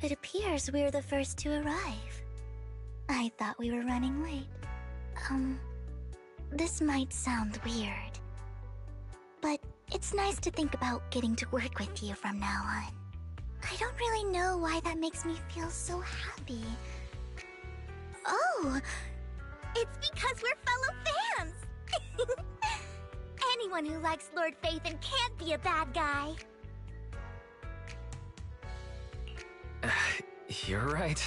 It appears we're the first to arrive. I thought we were running late. This might sound weird, but it's nice to think about getting to work with you from now on. I don't really know why that makes me feel so happy. Oh, it's because we're fellow fans! Anyone who likes Lord Phaethon can't be a bad guy. You're right.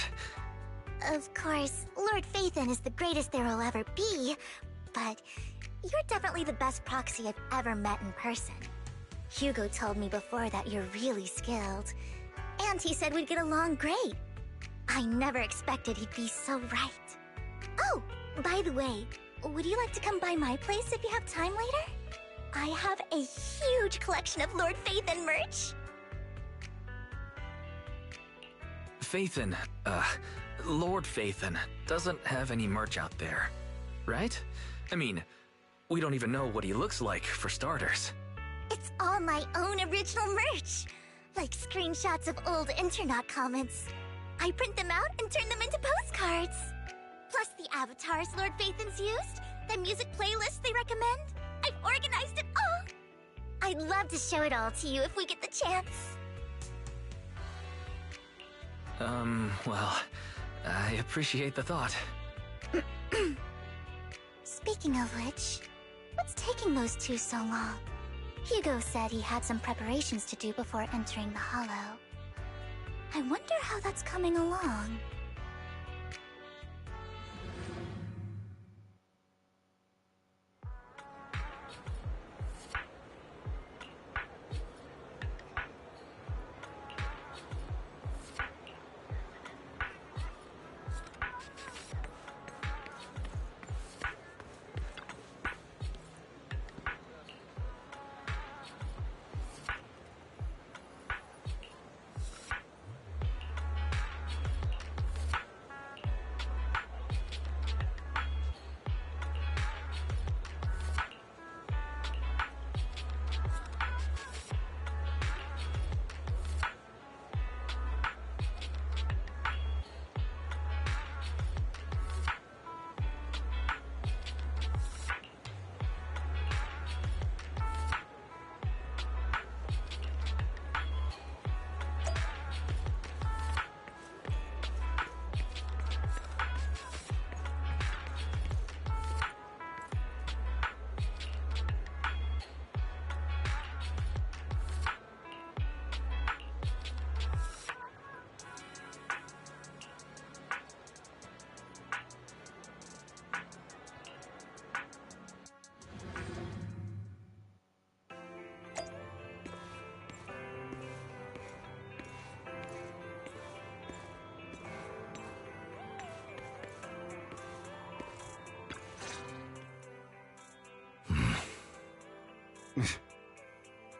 Of course, Lord Phaethon is the greatest there will ever be, but you're definitely the best proxy I've ever met in person. Hugo told me before that you're really skilled, and he said we'd get along great. I never expected he'd be so right. Oh, by the way, would you like to come by my place if you have time later? I have a huge collection of Lord Phaethon merch. Phaethon, Lord Phaethon doesn't have any merch out there, right? I mean, we don't even know what he looks like, for starters. It's all my own original merch, like screenshots of old Internet comments. I print them out and turn them into postcards. Plus the avatars Lord Phaethon's used, the music playlists they recommend. I've organized it all. I'd love to show it all to you if we get the chance. Well, I appreciate the thought. Speaking of which, what's taking those two so long? Hugo said he had some preparations to do before entering the Hollow. I wonder how that's coming along.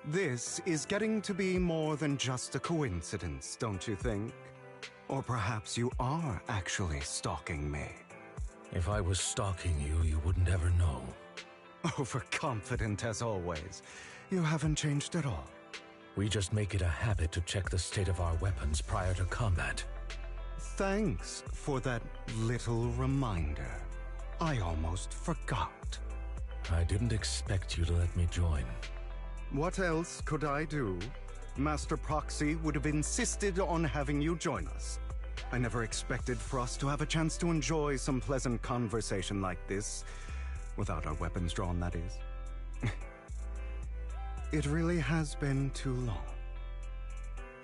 This is getting to be more than just a coincidence, don't you think? Or perhaps you are actually stalking me. If I was stalking you, you wouldn't ever know. Overconfident as always. You haven't changed at all. We just make it a habit to check the state of our weapons prior to combat. Thanks for that little reminder. I almost forgot. I didn't expect you to let me join. What else could I do? Master Proxy would have insisted on having you join us. I never expected for us to have a chance to enjoy some pleasant conversation like this, without our weapons drawn, that is. It really has been too long.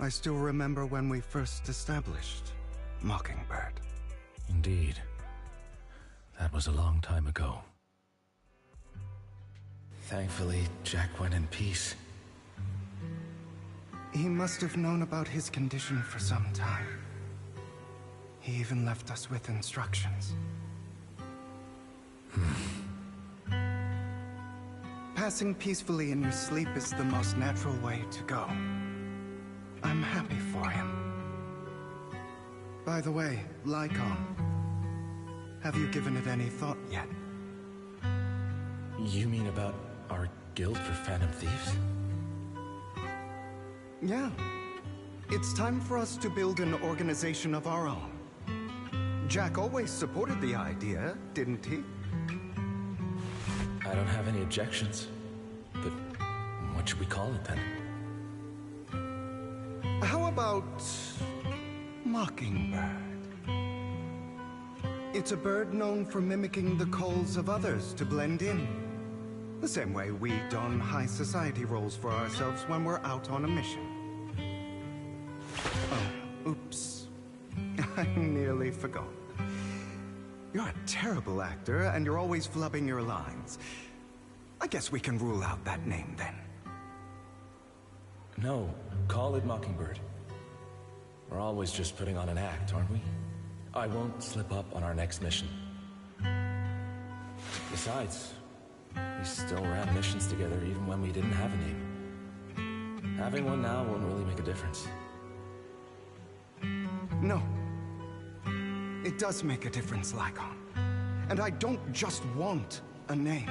I still remember when we first established Mockingbird. Indeed. That was a long time ago. Thankfully, Jack went in peace. He must have known about his condition for some time. He even left us with instructions. Passing peacefully in your sleep is the most natural way to go. I'm happy for him. By the way, Lycon, have you given it any thought yet? You mean about our guild for Phantom Thieves? Yeah. It's time for us to build an organization of our own. Jack always supported the idea, didn't he? I don't have any objections. But what should we call it then? How about Mockingbird? It's a bird known for mimicking the calls of others to blend in. The same way we don high society roles for ourselves when we're out on a mission. Oh, oops. I nearly forgot. You're a terrible actor, and you're always flubbing your lines. I guess we can rule out that name, then. No, call it Mockingbird. We're always just putting on an act, aren't we? I won't slip up on our next mission. Besides, we still ran missions together even when we didn't have a name. Having one now won't really make a difference. No. It does make a difference, Lycon. And I don't just want a name.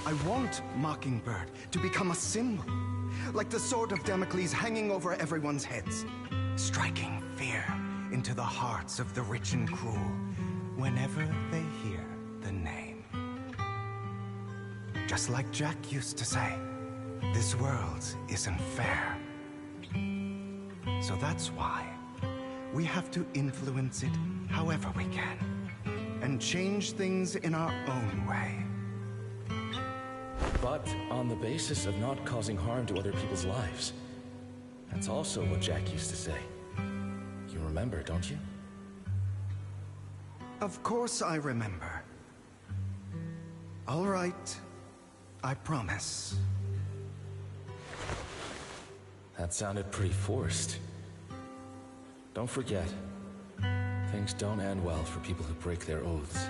I want Mockingbird to become a symbol. Like the sword of Damocles hanging over everyone's heads. Striking fear into the hearts of the rich and cruel whenever they hear the name. Just like Jack used to say, this world isn't fair. So that's why we have to influence it however we can, and change things in our own way. But on the basis of not causing harm to other people's lives. That's also what Jack used to say. You remember, don't you? Of course I remember. All right, I promise. That sounded pretty forced. Don't forget, things don't end well for people who break their oaths.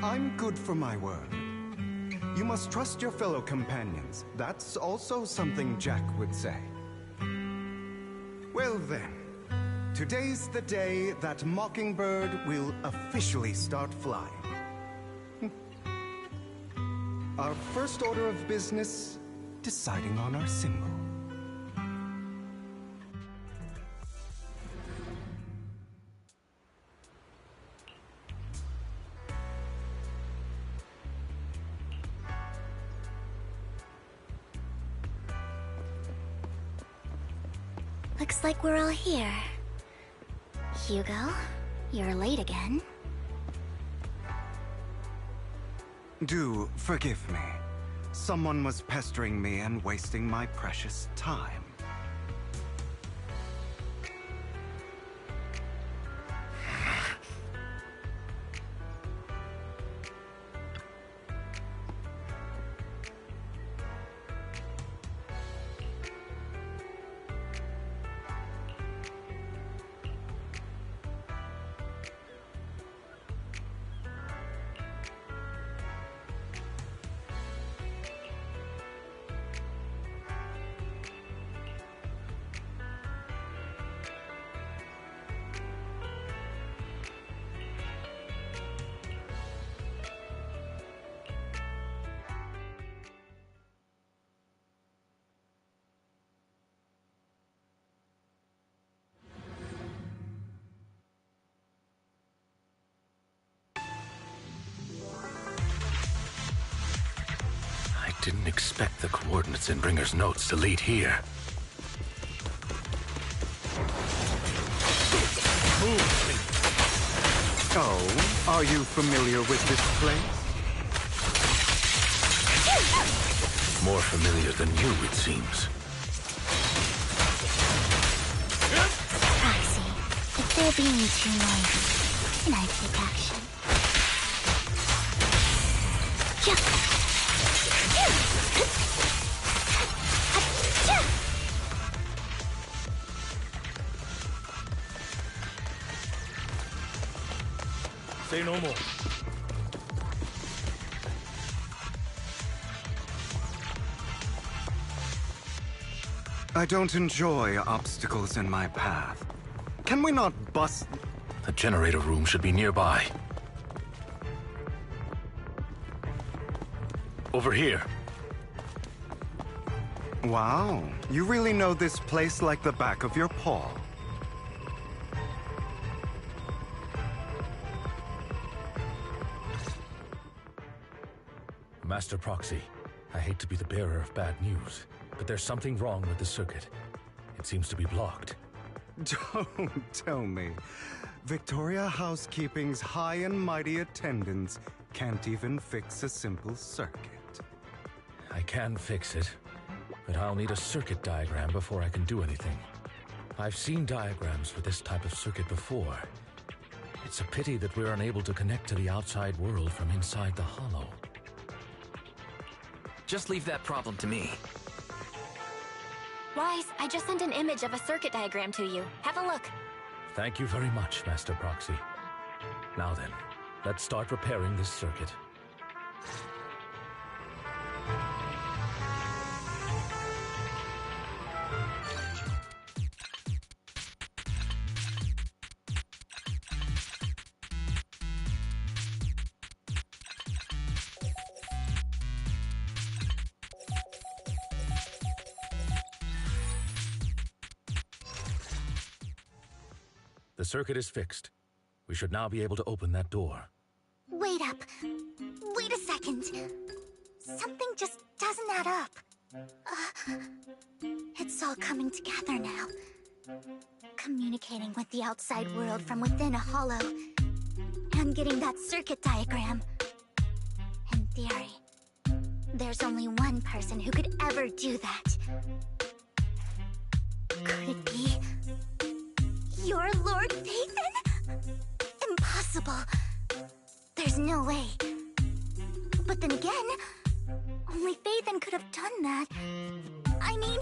I'm good for my word. You must trust your fellow companions. That's also something Jack would say. Well then, today's the day that Mockingbird will officially start flying. Our first order of business, deciding on our symbol. Looks like we're all here. Hugo, you're late again. Do forgive me. Someone was pestering me and wasting my precious time. I didn't expect the coordinates in Bringer's notes to lead here. Oh, are you familiar with this place? More familiar than you, it seems. Proxy, if they're being too noisy, can I take action? Say no more. I don't enjoy obstacles in my path. Can we not bust... The generator room should be nearby. Over here. Wow, you really know this place like the back of your paw. Master Proxy, I hate to be the bearer of bad news, but there's something wrong with the circuit. It seems to be blocked. Don't tell me. Victoria Housekeeping's high and mighty attendants can't even fix a simple circuit. I can fix it, but I'll need a circuit diagram before I can do anything. I've seen diagrams for this type of circuit before. It's a pity that we're unable to connect to the outside world from inside the hollow. Just leave that problem to me. Wise, I just sent an image of a circuit diagram to you. Have a look. Thank you very much, Master Proxy. Now then, let's start repairing this circuit. The circuit is fixed. We should now be able to open that door. Wait up. Wait a second. Something just doesn't add up. It's all coming together now. Communicating with the outside world from within a hollow. And getting that circuit diagram. In theory, there's only one person who could ever do that. Could it be... Your Lord Phaethon? Impossible. There's no way. But then again, only Phaethon could have done that. I mean,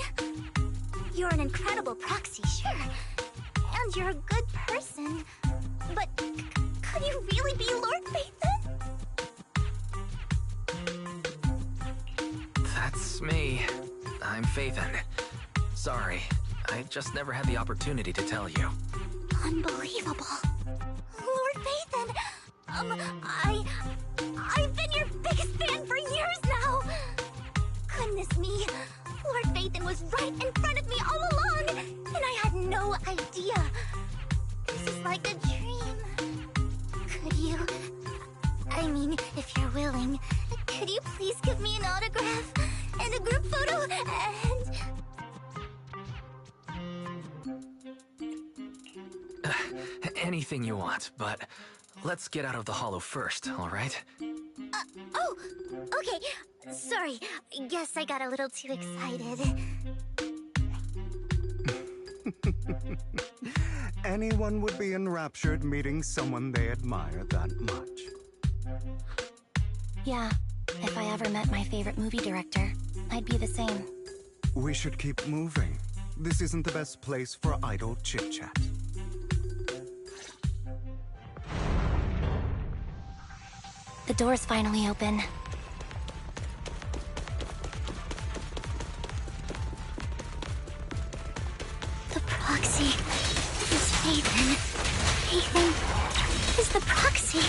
you're an incredible proxy, sure. And you're a good person. But could you really be Lord Phaethon? That's me. I'm Phaethon. Sorry, I just never had the opportunity to tell you. Unbelievable. Lord Phaethon, I've been your biggest fan for years now. Goodness me, Lord Phaethon was right in front of me all along, and I had no idea. This is like a dream. Could you, I mean, if you're willing, could you please give me an autograph and a group photo and... Anything you want, but let's get out of the hollow first, all right? Oh, okay. Sorry, guess I got a little too excited. Anyone would be enraptured meeting someone they admire that much. Yeah, if I ever met my favorite movie director, I'd be the same. We should keep moving. This isn't the best place for idle chit-chat. The door's finally open. The proxy is Phaethon. Phaethon is the proxy.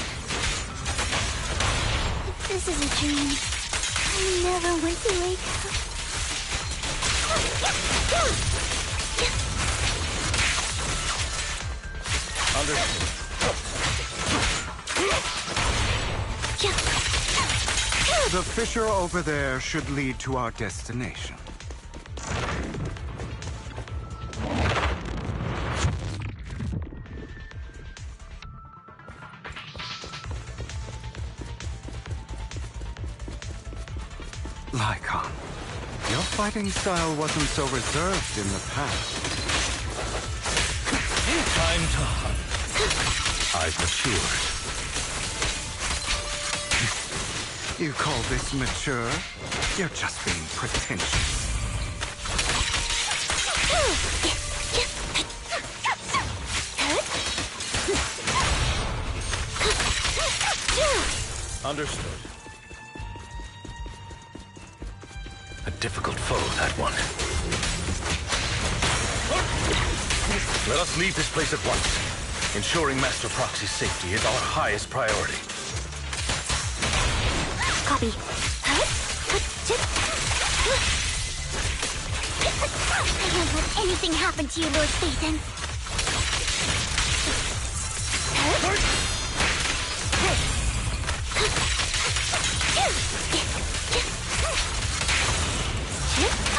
If this is a dream, I never want to wake up. The fissure over there should lead to our destination. Lycon, your fighting style wasn't so reserved in the past. Time to hunt. I've matured. You call this mature? You're just being pretentious. Understood. A difficult foe, that one. Let us leave this place at once. Ensuring Master Proxy's safety is our highest priority. Copy. I won't let anything happen to you, Lord Phaethon.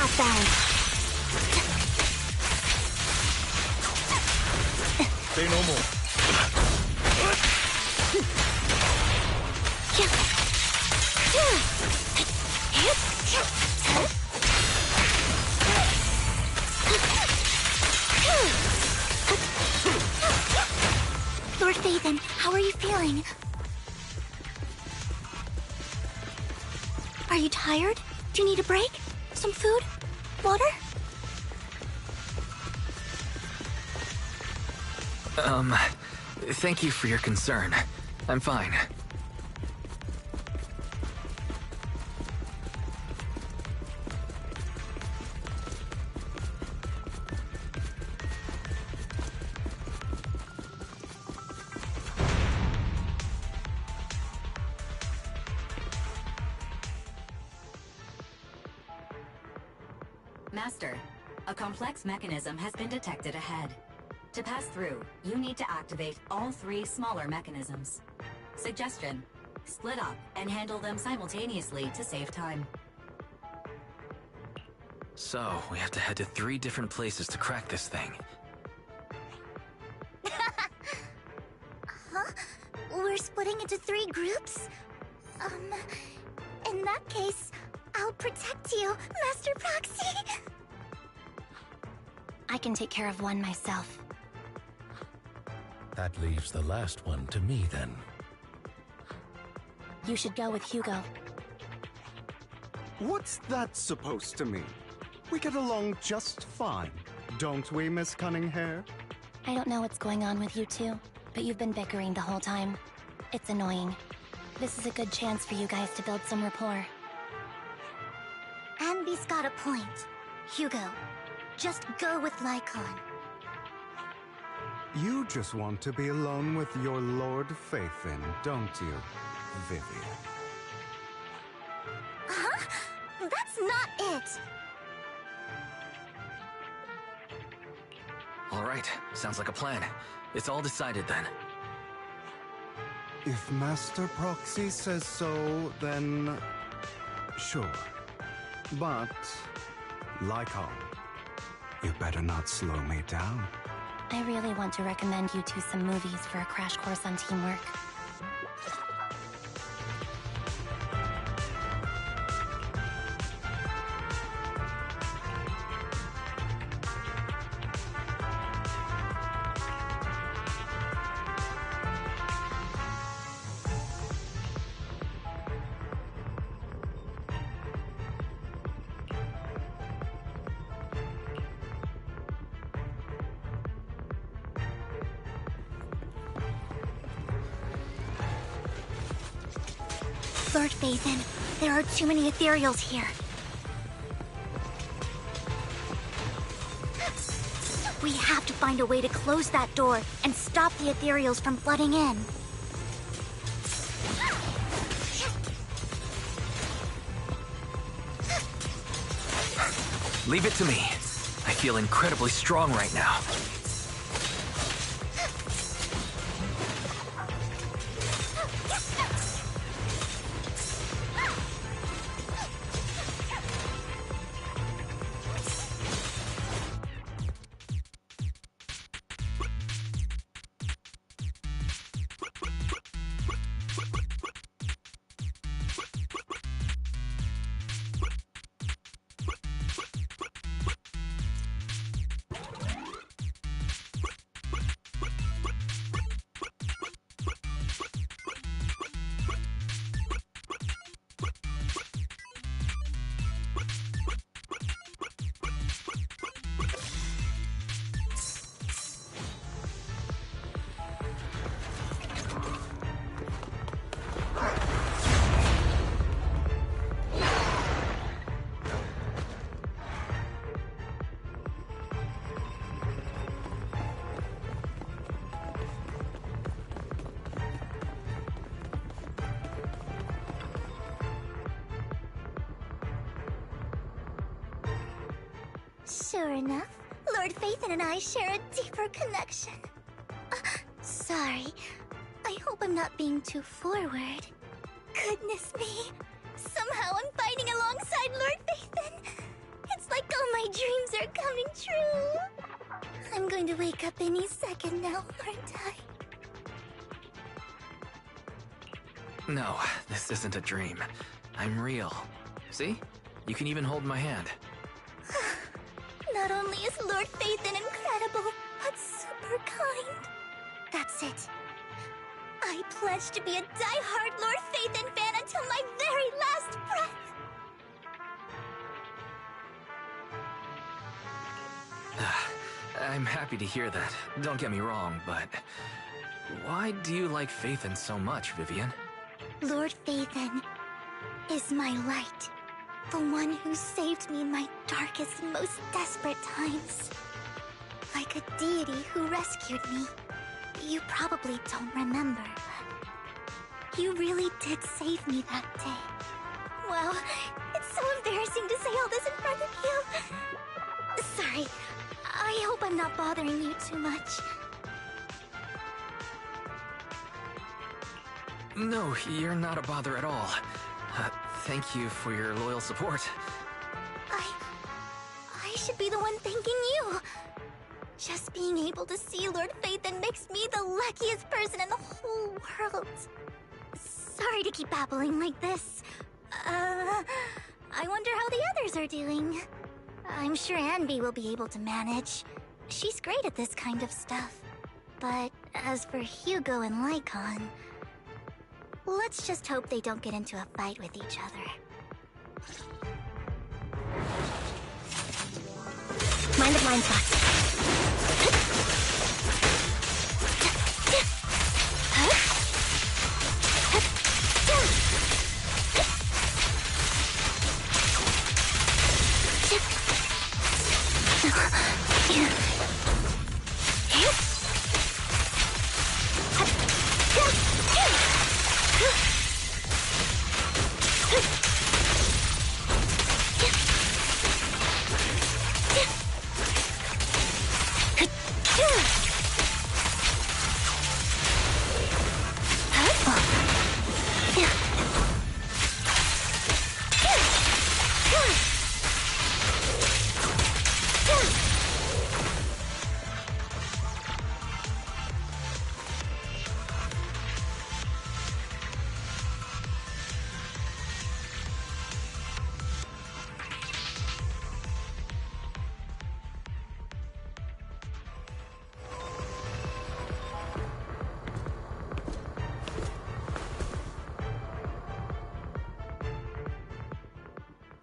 Off balance. Say no more. Lord Phaethon, how are you feeling? Are you tired? Do you need a break? Some food? Water? Thank you for your concern. I'm fine. Master, a complex mechanism has been detected ahead. To pass through, you need to activate all 3 smaller mechanisms. Suggestion: split up and handle them simultaneously to save time. So, we have to head to 3 different places to crack this thing. Huh? We're splitting into 3 groups? In that case, I'll protect you, Master Proxy! I can take care of one myself. That leaves the last one to me, then. You should go with Hugo. What's that supposed to mean? We get along just fine, don't we, Miss Cunninghair? I don't know what's going on with you two, but you've been bickering the whole time. It's annoying. This is a good chance for you guys to build some rapport. Anby's got a point. Hugo, just go with Lycon. You just want to be alone with your Lord Phaethon, don't you, Vivian? Huh? That's not it! Alright, sounds like a plan. It's all decided then. If Master Proxy says so, then sure. But, Lycon, you better not slow me down. I really want to recommend you two some movies for a crash course on teamwork. Lord Phaethon, there are too many ethereals here. We have to find a way to close that door and stop the ethereals from flooding in. Leave it to me. I feel incredibly strong right now. Sure enough, Lord Phaethon and I share a deeper connection. Sorry. I hope I'm not being too forward. Goodness me. Somehow I'm fighting alongside Lord Phaethon. It's like all my dreams are coming true. I'm going to wake up any second now, aren't I? No, this isn't a dream. I'm real. See? You can even hold my hand. Not only is Lord Phaethon incredible, but super kind. That's it. I pledge to be a die-hard Lord Phaethon fan until my very last breath. I'm happy to hear that. Don't get me wrong, but why do you like Phaethon so much, Vivian? Lord Phaethon is my light. The one who saved me in my darkest, most desperate times. Like a deity who rescued me. You probably don't remember, but you really did save me that day. Wow, it's so embarrassing to say all this in front of you. Sorry, I hope I'm not bothering you too much. No, you're not a bother at all. Thank you for your loyal support. I should be the one thanking you. Just being able to see Lord Phaethon makes me the luckiest person in the whole world. Sorry to keep babbling like this. I wonder how the others are doing. I'm sure Anby will be able to manage. She's great at this kind of stuff. But as for Hugo and Lycon, let's just hope they don't get into a fight with each other. Mind the blind spots.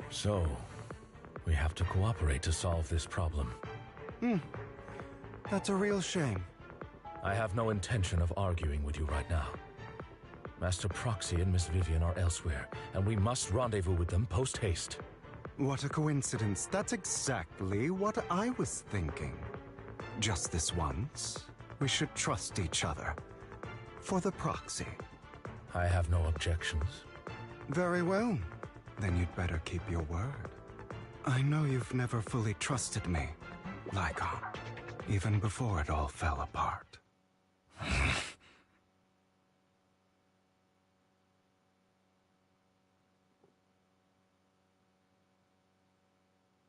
So, we have to cooperate to solve this problem. That's a real shame. I have no intention of arguing with you right now. Master Proxy and Miss Vivian are elsewhere, and we must rendezvous with them post-haste. What a coincidence. That's exactly what I was thinking. Just this once, we should trust each other. For the Proxy. I have no objections. Very well. Then you'd better keep your word. I know you've never fully trusted me, Lycon, even before it all fell apart.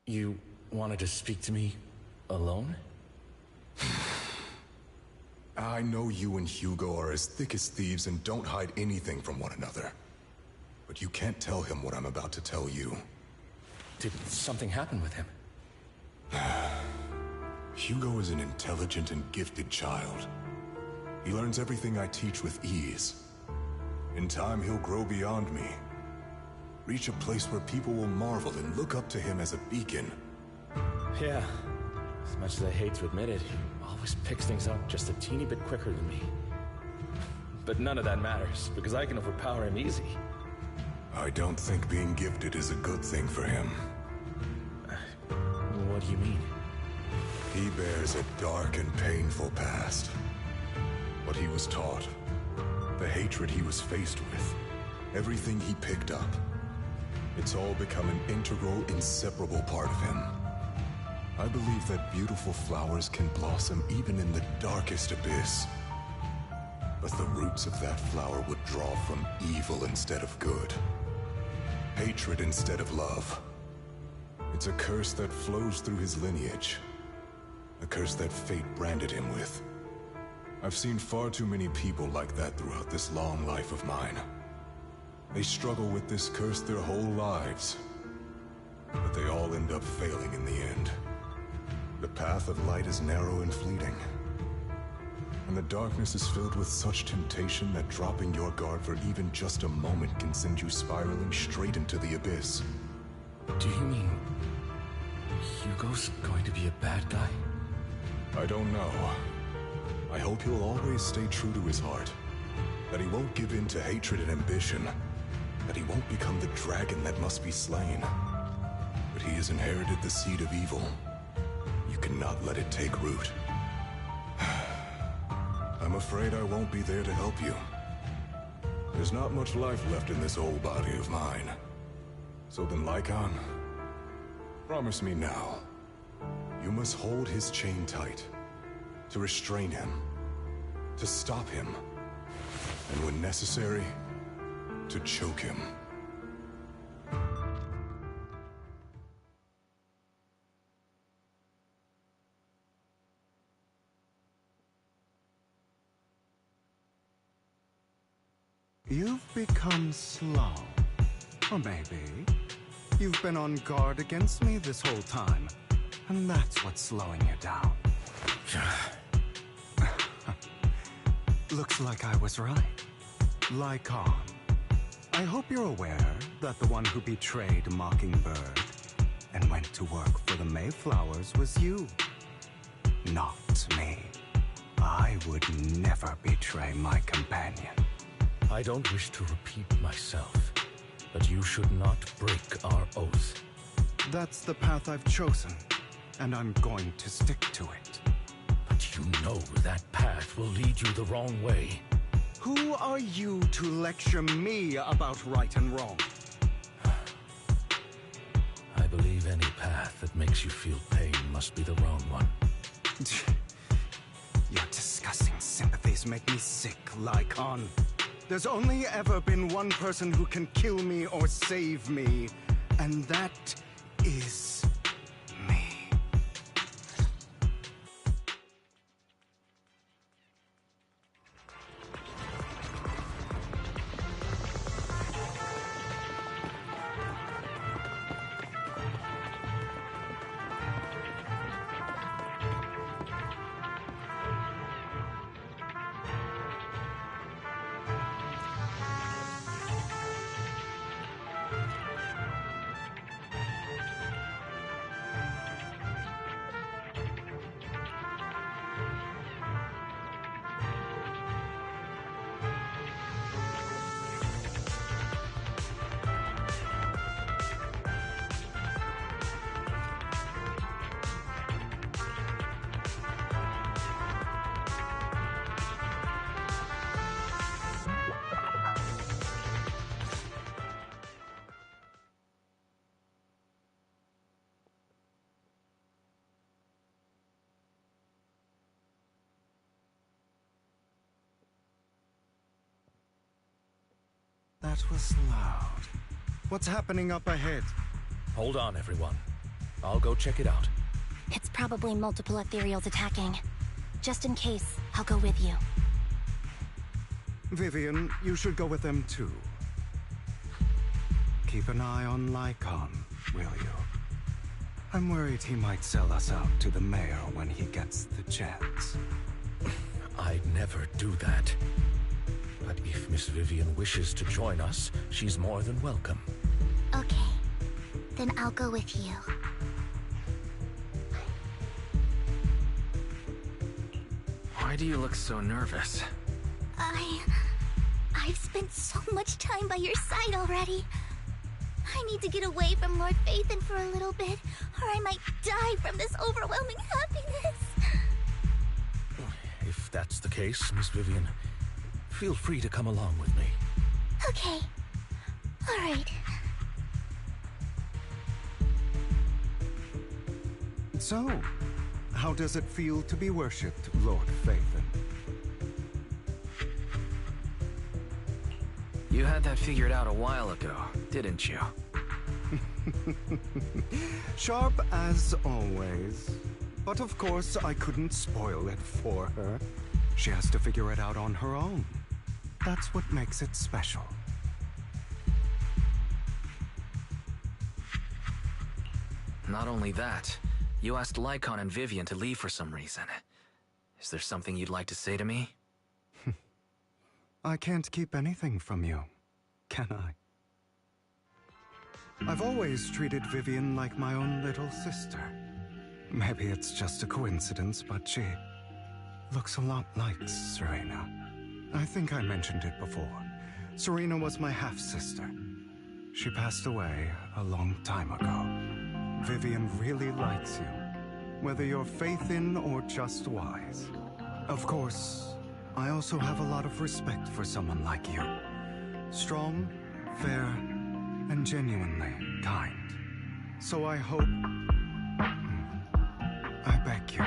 You wanted to speak to me alone? I know you and Hugo are as thick as thieves and don't hide anything from one another. But you can't tell him what I'm about to tell you. Did something happen with him? Hugo is an intelligent and gifted child. He learns everything I teach with ease. In time, he'll grow beyond me. Reach a place where people will marvel and look up to him as a beacon. Yeah. As much as I hate to admit it, he always picks things up just a teeny bit quicker than me. But none of that matters, because I can overpower him easy. I don't think being gifted is a good thing for him. What do you mean? He bears a dark and painful past. What he was taught, the hatred he was faced with, everything he picked up. It's all become an integral, inseparable part of him. I believe that beautiful flowers can blossom even in the darkest abyss. But the roots of that flower would draw from evil instead of good. Hatred instead of love. It's a curse that flows through his lineage. A curse that fate branded him with. I've seen far too many people like that throughout this long life of mine. They struggle with this curse their whole lives. But they all end up failing in the end. The path of light is narrow and fleeting. And the darkness is filled with such temptation that dropping your guard for even just a moment can send you spiraling straight into the abyss. Do you mean Hugo's going to be a bad guy? I don't know. I hope he'll always stay true to his heart. That he won't give in to hatred and ambition. That he won't become the dragon that must be slain. But he has inherited the seed of evil. You cannot let it take root. I'm afraid I won't be there to help you. There's not much life left in this old body of mine. So then, Lycon, promise me now. You must hold his chain tight. To restrain him. To stop him. And when necessary, to choke him. You've become slow. Or maybe you've been on guard against me this whole time, and that's what's slowing you down. Looks like I was right. Lycon, I hope you're aware that the one who betrayed Mockingbird and went to work for the Mayflowers was you, not me. I would never betray my companion. I don't wish to repeat myself, but you should not break our oath. That's the path I've chosen, and I'm going to stick to it. But you know that path will lead you the wrong way. Who are you to lecture me about right and wrong? I believe any path that makes you feel pain must be the wrong one. Your disgusting sympathies make me sick, Lycon. There's only ever been one person who can kill me or save me, and that is me. That was loud. What's happening up ahead? Hold on, everyone. I'll go check it out. It's probably multiple ethereals attacking. Just in case, I'll go with you. Vivian, you should go with them too. Keep an eye on Lycon, will you? I'm worried he might sell us out to the mayor when he gets the chance. I'd never do that. But if Miss Vivian wishes to join us, she's more than welcome. Okay. Then I'll go with you. Why do you look so nervous? I've spent so much time by your side already. I need to get away from Lord Phaethon for a little bit, or I might die from this overwhelming happiness. If that's the case, Miss Vivian, feel free to come along with me. Okay. All right. So, how does it feel to be worshipped, Lord Phaethon? You had that figured out a while ago, didn't you? Sharp as always. But of course, I couldn't spoil it for her. She has to figure it out on her own. That's what makes it special. Not only that, you asked Lycon and Vivian to leave for some reason. Is there something you'd like to say to me? I can't keep anything from you, can I? I've always treated Vivian like my own little sister. Maybe it's just a coincidence, but she looks a lot like Serena. I think I mentioned it before. Serena was my half-sister. She passed away a long time ago. Vivian really likes you, whether you're Phaethon or just wise. Of course, I also have a lot of respect for someone like you. Strong, fair, and genuinely kind. So I hope... I beg you,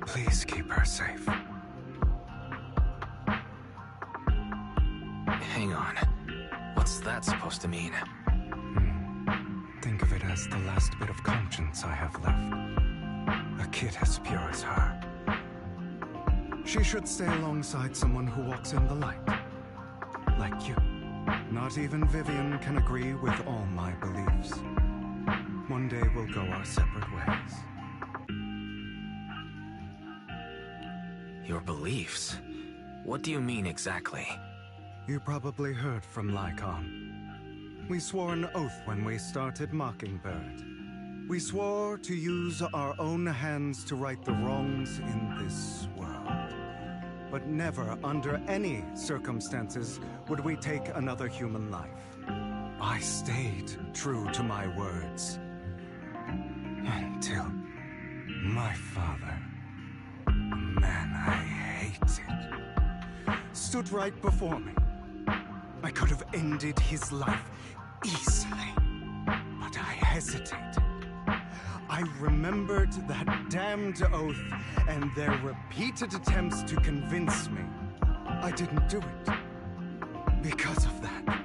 please keep her safe. Hang on. What's that supposed to mean? Think of it as the last bit of conscience I have left. A kid as pure as her. She should stay alongside someone who walks in the light. Like you. Not even Vivian can agree with all my beliefs. One day we'll go our separate ways. Your beliefs? What do you mean exactly? You probably heard from Lycon. We swore an oath when we started Mockingbird. We swore to use our own hands to right the wrongs in this world. But never, under any circumstances, would we take another human life. I stayed true to my words. Until my father, a man I hated, stood right before me. I could have ended his life easily, but I hesitated. I remembered that damned oath and their repeated attempts to convince me I didn't do it. Because of that,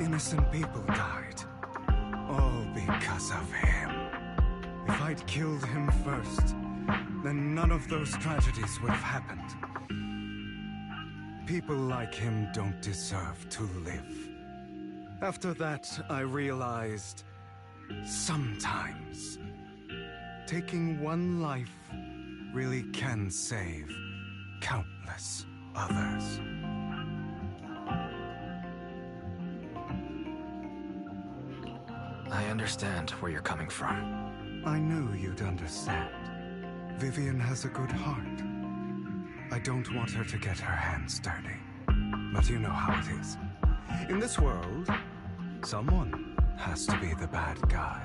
innocent people died. All because of him. If I'd killed him first, then none of those tragedies would have happened. People like him don't deserve to live. After that, I realized sometimes taking one life really can save countless others. I understand where you're coming from. I knew you'd understand. Vivian has a good heart. I don't want her to get her hands dirty. But you know how it is. In this world, someone has to be the bad guy.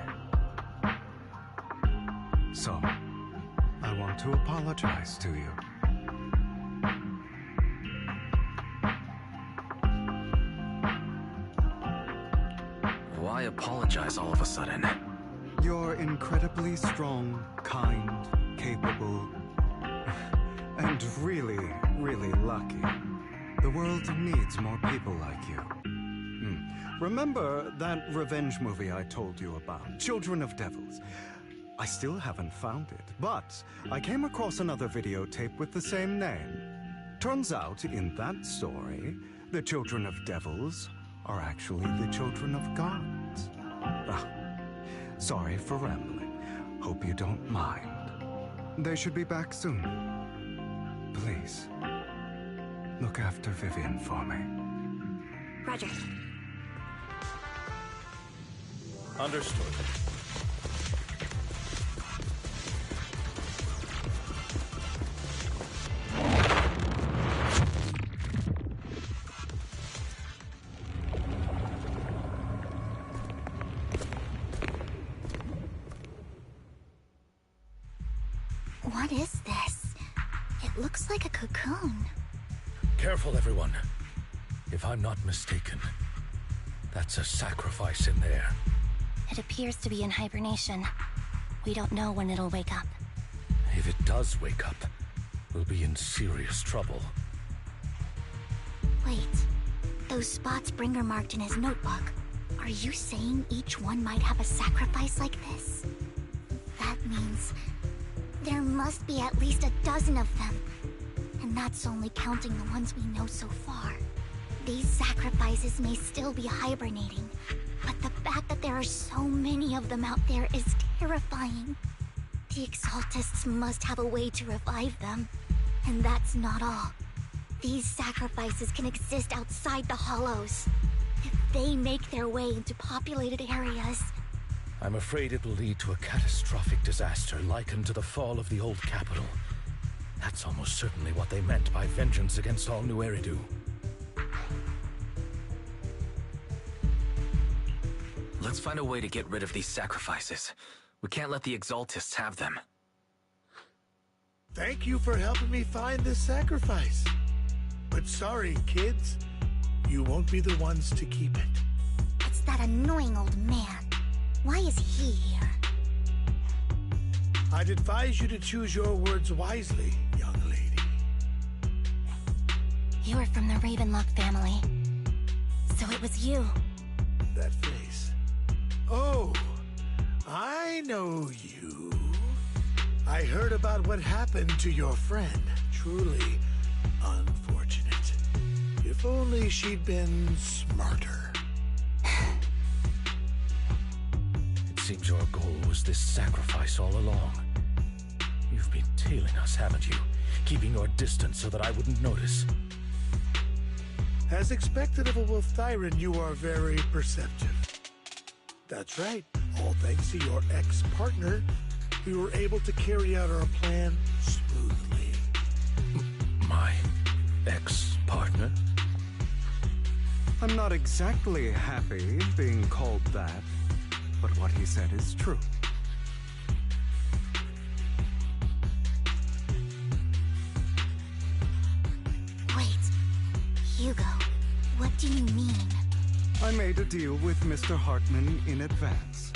So, I want to apologize to you. Why apologize all of a sudden? You're incredibly strong, kind, capable, and really, really lucky. The world needs more people like you. Remember that revenge movie I told you about, Children of Devils? I still haven't found it, but I came across another videotape with the same name. Turns out, in that story, the Children of Devils are actually the children of gods. Sorry for rambling. Hope you don't mind. They should be back soon. Please, look after Vivian for me. Roger. Understood. What is this? It looks like a cocoon. Careful, everyone. If I'm not mistaken, that's a sacrifice in there. It appears to be in hibernation. We don't know when it'll wake up. If it does wake up, we'll be in serious trouble. Wait. Those spots Bringer marked in his notebook. Are you saying each one might have a sacrifice like this? That means there must be at least a dozen of them. And that's only counting the ones we know so far. These sacrifices may still be hibernating, but the fact that there are so many of them out there is terrifying. The Exaltists must have a way to revive them. And that's not all. These sacrifices can exist outside the Hollows. If they make their way into populated areas... I'm afraid it will lead to a catastrophic disaster likened to the fall of the old capital. That's almost certainly what they meant by vengeance against all New Eridu. Let's find a way to get rid of these sacrifices. We can't let the Exaltists have them. Thank you for helping me find this sacrifice. But sorry, kids. You won't be the ones to keep it. It's that annoying old man. Why is he here? I'd advise you to choose your words wisely, young lady. You were from the Ravenlock family. So it was you. That face. Oh, I know you. I heard about what happened to your friend. Truly unfortunate. If only she'd been smarter. It seems your goal was this sacrifice all along. You've been tailing us, haven't you? Keeping your distance so that I wouldn't notice. As expected of a Wolf-Thyran, you are very perceptive. That's right. All thanks to your ex-partner, we were able to carry out our plan smoothly. My ex-partner? I'm not exactly happy being called that, but what he said is true. Wait, Hugo, what do you mean? I made a deal with Mr. Hartman in advance.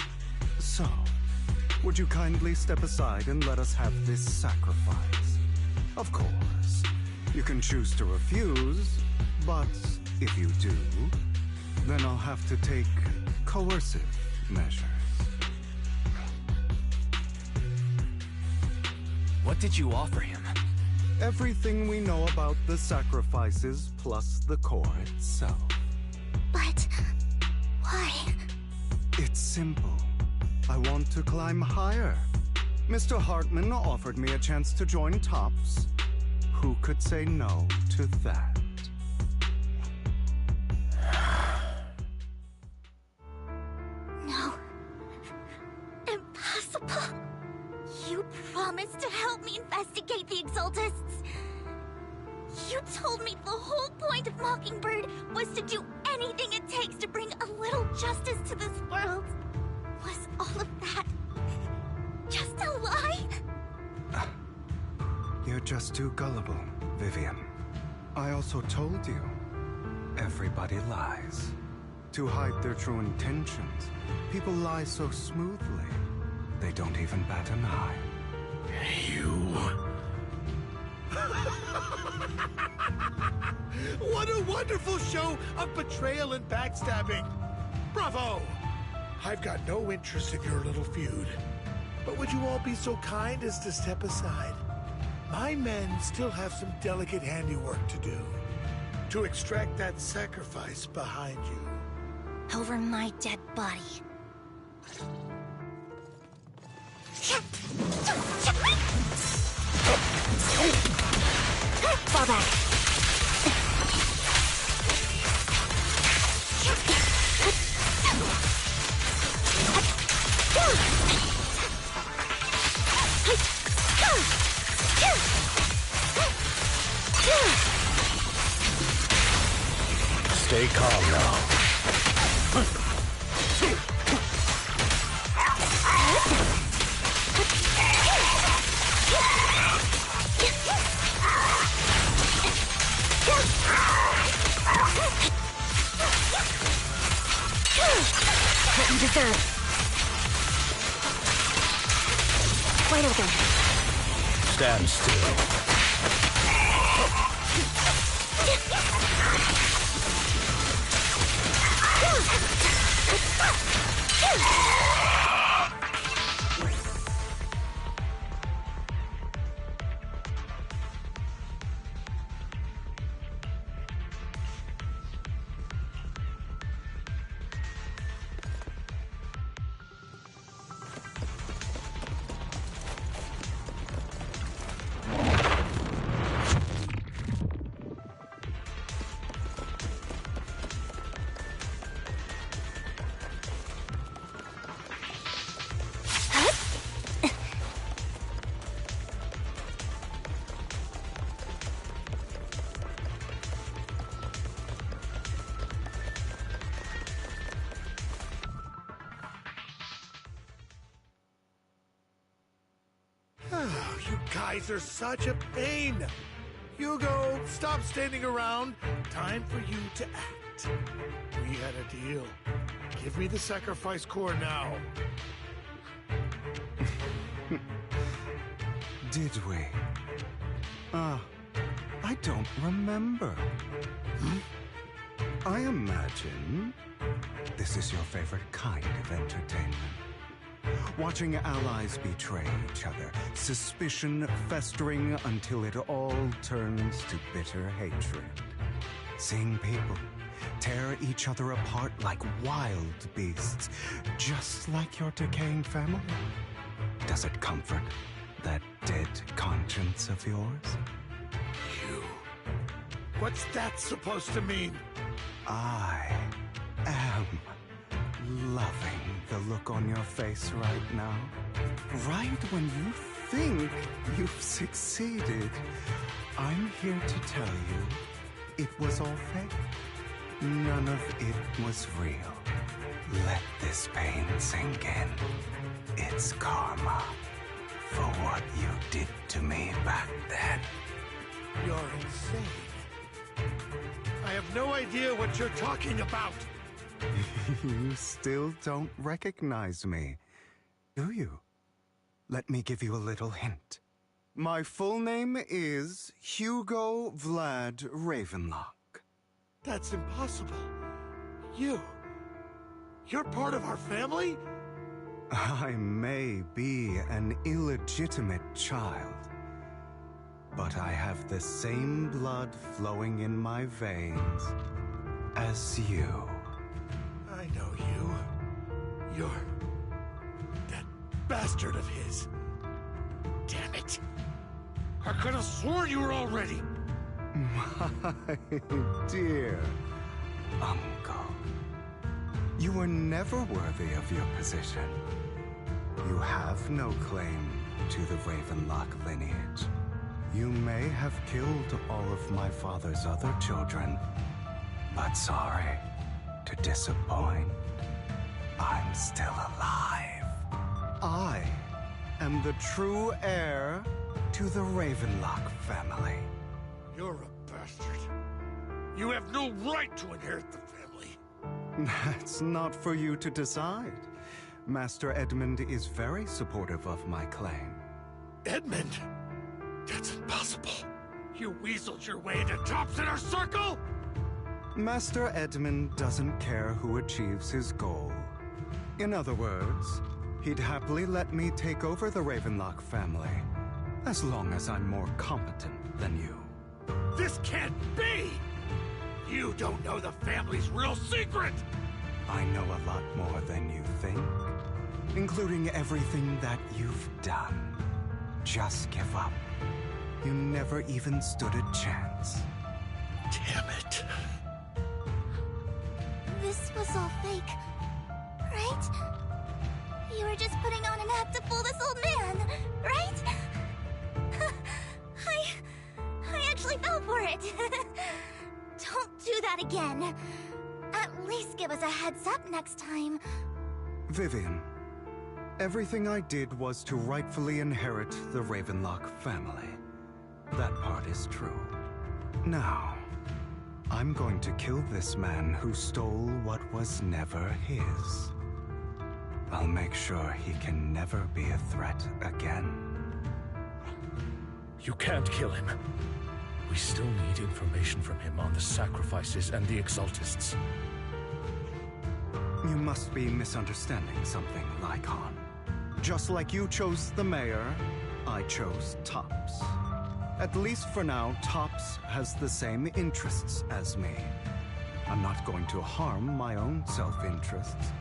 So, would you kindly step aside and let us have this sacrifice? Of course, you can choose to refuse, but if you do, then I'll have to take coercive measures. What did you offer him? Everything we know about the sacrifices plus the core itself. But... why? It's simple. I want to climb higher. Mr. Hartman offered me a chance to join Tops. Who could say no to that? No. Impossible. You promised to help me investigate the Exaltists. You told me the whole point of Mockingbird was to do anything it takes to bring a little justice to this world. Was all of that just a lie? You're just too gullible, Vivian. I also told you, everybody lies. To hide their true intentions, people lie so smoothly, they don't even bat an eye. You... What a wonderful show of betrayal and backstabbing! Bravo! I've got no interest in your little feud. But would you all be so kind as to step aside? My men still have some delicate handiwork to do. To extract that sacrifice behind you. Over my dead body. Fall back. Stay calm now. What you deserve. Wide open. Stand still. You guys are such a pain. Hugo, stop standing around. Time for you to act. We had a deal. Give me the sacrifice core now. Did we? I don't remember. I imagine this is your favorite kind of entertainment. Watching allies betray each other, suspicion festering until it all turns to bitter hatred. Seeing people tear each other apart like wild beasts, just like your decaying family. Does it comfort that dead conscience of yours? You. What's that supposed to mean? I am loving the look on your face right now. Right when you think you've succeeded, I'm here to tell you it was all fake. None of it was real. Let this pain sink in. It's karma for what you did to me back then. You're insane. I have no idea what you're talking about. You still don't recognize me, do you? Let me give you a little hint. My full name is Hugo Vlad Ravenlock. That's impossible. You're part of our family? I may be an illegitimate child, but I have the same blood flowing in my veins as you. I know you. You're that bastard of his. Damn it. I could have sworn you were already. My dear uncle, you were never worthy of your position. You have no claim to the Ravenlock lineage. You may have killed all of my father's other children, but sorry to disappoint. I'm still alive. I am the true heir to the Ravenlock family. You're a bastard. You have no right to inherit the family. That's not for you to decide. Master Edmund is very supportive of my claim. Edmund? That's impossible. You weaseled your way into Top's inner circle? Master Edmund doesn't care who achieves his goal. In other words, he'd happily let me take over the Ravenlock family, as long as I'm more competent than you. This can't be! You don't know the family's real secret! I know a lot more than you think, including everything that you've done. Just give up. You never even stood a chance. Damn it. This was all fake, right? You were just putting on an act to fool this old man, right? I actually fell for it. Don't do that again. At least give us a heads up next time. Vivian, everything I did was to rightfully inherit the Ravenlock family. That part is true. Now, I'm going to kill this man who stole what was never his. I'll make sure he can never be a threat again. You can't kill him. We still need information from him on the sacrifices and the Exaltists. You must be misunderstanding something, Lycon. Just like you chose the mayor, I chose Tops. At least for now, Tops has the same interests as me. I'm not going to harm my own self-interests.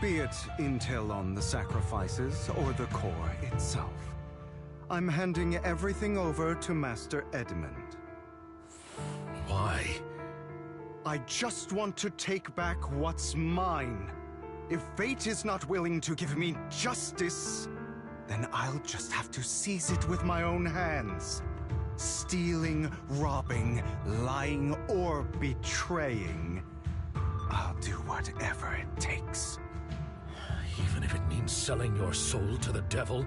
Be it intel on the sacrifices or the core itself. I'm handing everything over to Master Edmund. Why? I just want to take back what's mine. If fate is not willing to give me justice, then I'll just have to seize it with my own hands. Stealing, robbing, lying, or betraying. I'll do whatever it takes. Even if it means selling your soul to the devil?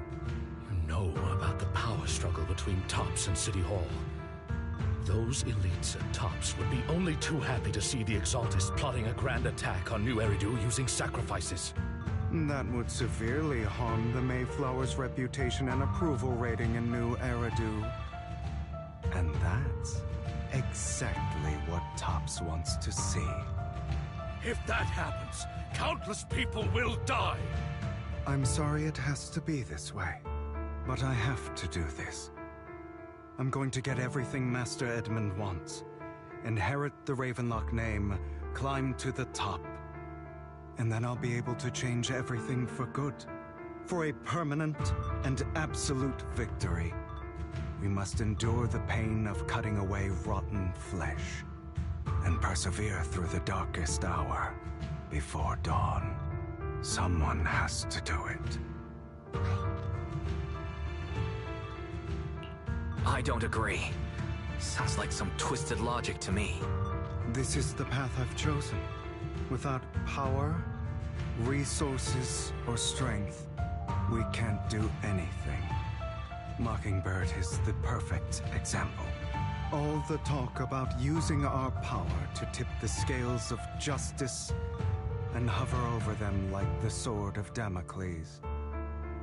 You know about the power struggle between Tops and City Hall. Those elites at Tops would be only too happy to see the Exaltists plotting a grand attack on New Eridu using sacrifices. That would severely harm the Mayflower's reputation and approval rating in New Eridu. And that's exactly what Tops wants to see. If that happens, countless people will die! I'm sorry it has to be this way, but I have to do this. I'm going to get everything Master Edmund wants. Inherit the Ravenlock name, climb to the top. And then I'll be able to change everything for good. For a permanent and absolute victory. We must endure the pain of cutting away rotten flesh. And persevere through the darkest hour before dawn. Someone has to do it. I don't agree. Sounds like some twisted logic to me. This is the path I've chosen. Without power, resources, or strength, we can't do anything. Mockingbird is the perfect example. All the talk about using our power to tip the scales of justice and hover over them like the sword of Damocles.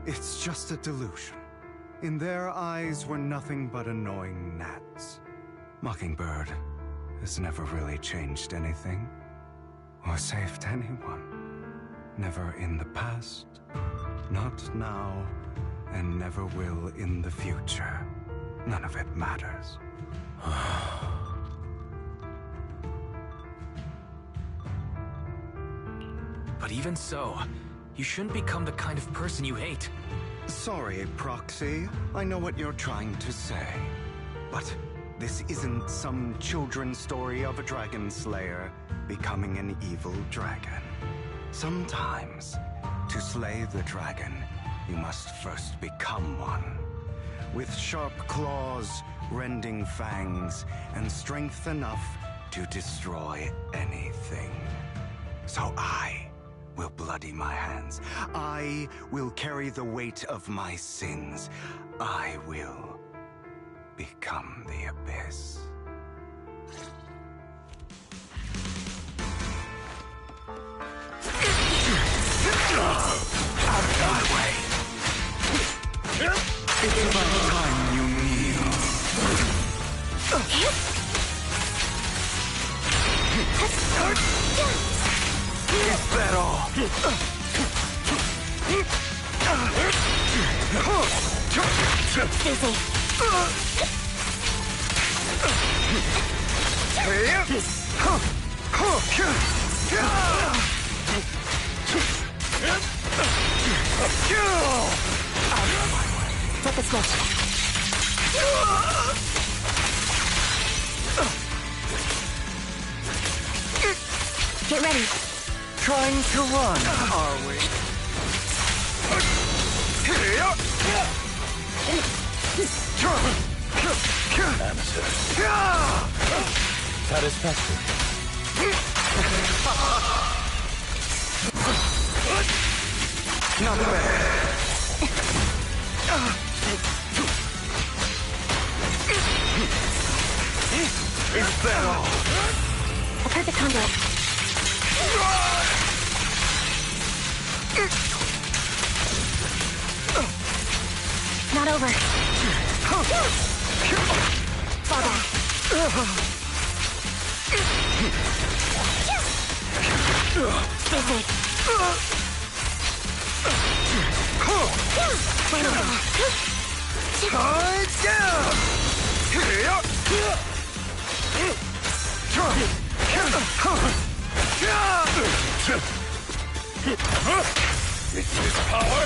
It's just a delusion. In their eyes, we're nothing but annoying gnats. Mockingbird has never really changed anything, or saved anyone. Never in the past, not now, and never will in the future. None of it matters. But even so, you shouldn't become the kind of person you hate. Sorry, Proxy. I know what you're trying to say. But this isn't some children's story of a dragon slayer becoming an evil dragon. Sometimes, to slay the dragon, you must first become one. With sharp claws, rending fangs, and strength enough to destroy anything. So I will bloody my hands. I will carry the weight of my sins. I will become the Abyss. Out of my way! It's about time you kneel. Is that all? Flip the switch. Get ready. Trying to run, are we? Answer. Satisfactory. Not bad. Is that all? A perfect conduit. not over. Fall back. Stay safe. It's this power!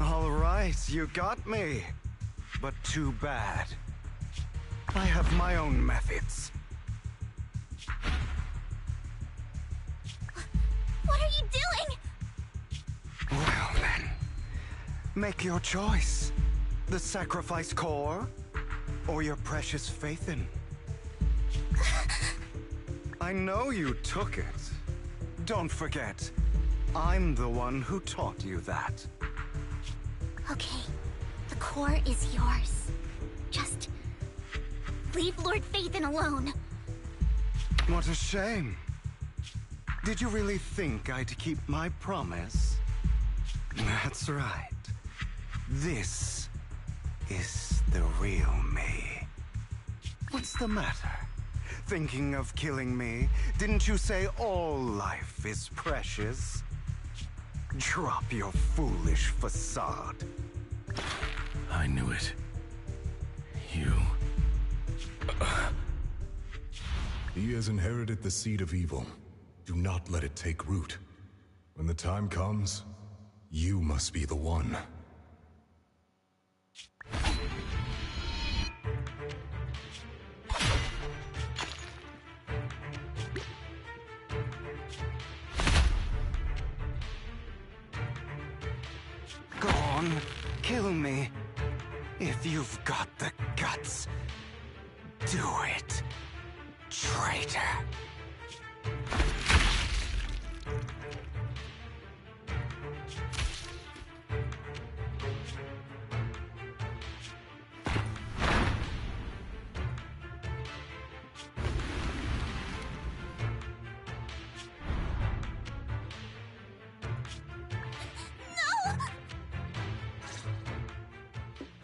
All right, you got me. But too bad. I have my own methods. What are you doing? Well then, make your choice. The sacrifice core, or your precious Faithin. I know you took it. Don't forget, I'm the one who taught you that. Okay, the core is yours. Just leave Lord Faithin alone. What a shame. Did you really think I'd keep my promise? That's right. This is the real me. What's the matter? Thinking of killing me? Didn't you say all life is precious? Drop your foolish facade. I knew it. You... He has inherited the seed of evil. Do not let it take root. When the time comes, you must be the one. Go on, kill me. If you've got the guts, do it, traitor.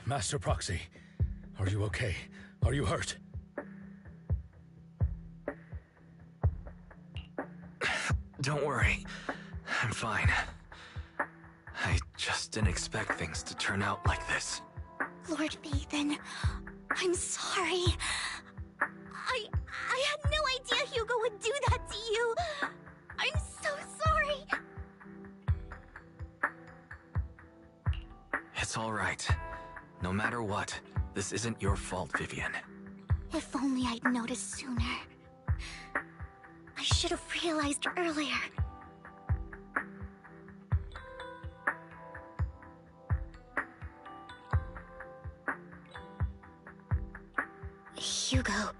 Master Proxy, are you okay? Are you hurt? Don't worry. I'm fine. I just didn't expect things to turn out like this. Lord Faithin, I'm sorry. I had no idea Hugo would do that to you. I'm so sorry. It's all right. No matter what, this isn't your fault, Vivian. If only I'd noticed sooner. I should have realized earlier. Hugo,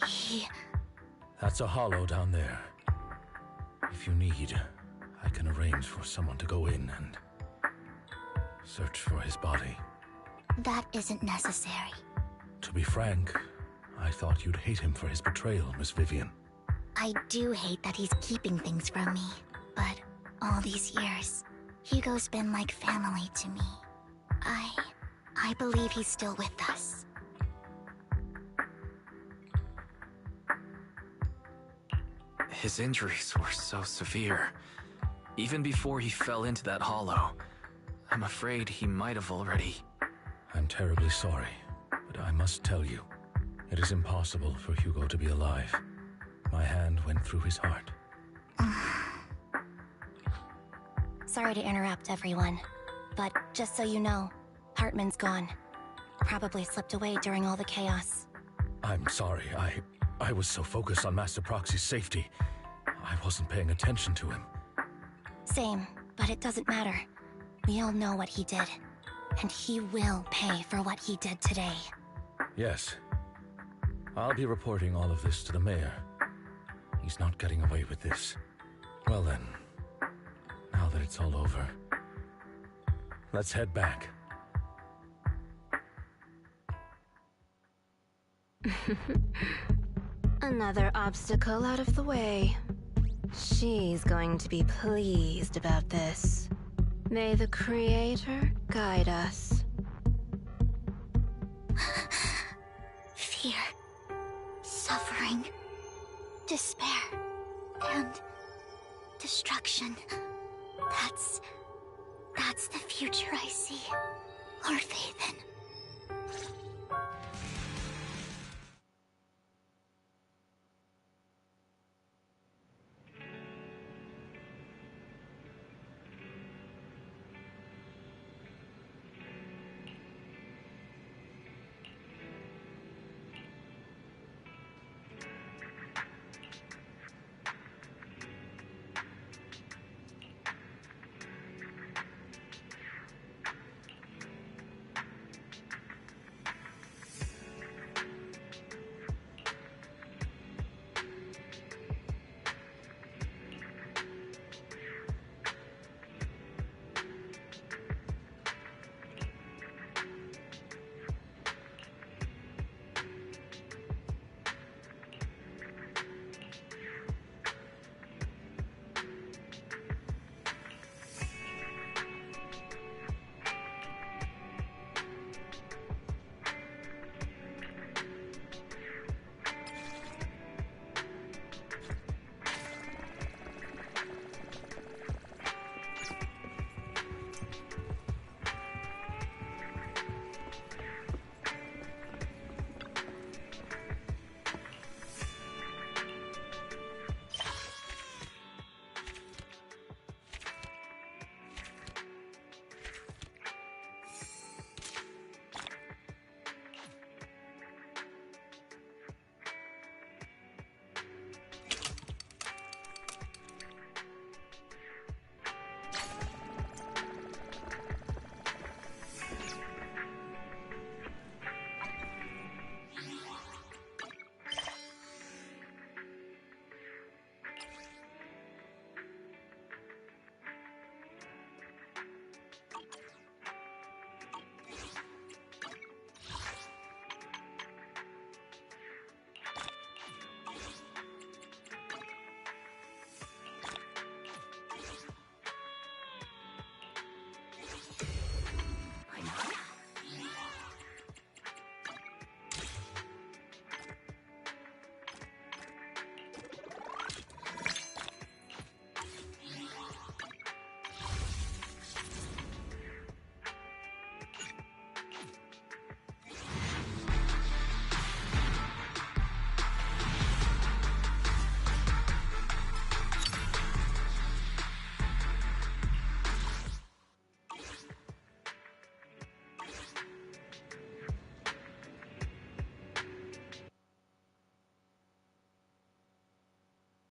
he... That's a hollow down there. If you need, I can arrange for someone to go in and search for his body. That isn't necessary. To be frank, I thought you'd hate him for his betrayal, Miss Vivian. I do hate that he's keeping things from me, but all these years, Hugo's been like family to me. I believe he's still with us. His injuries were so severe. Even before he fell into that hollow, I'm afraid he might have already... I'm terribly sorry, but I must tell you, it is impossible for Hugo to be alive. My hand went through his heart. Sorry to interrupt, everyone. But just so you know, Hartman's gone. Probably slipped away during all the chaos. I'm sorry, I was so focused on Master Proxy's safety. I wasn't paying attention to him. Same, but it doesn't matter. We all know what he did. And he will pay for what he did today. Yes. I'll be reporting all of this to the mayor. He's not getting away with this. Well then, now that it's all over, let's head back. Another obstacle out of the way. She's going to be pleased about this. May the Creator guide us. Fear, suffering, despair, and destruction. That's the future I see, Lord Phaethon.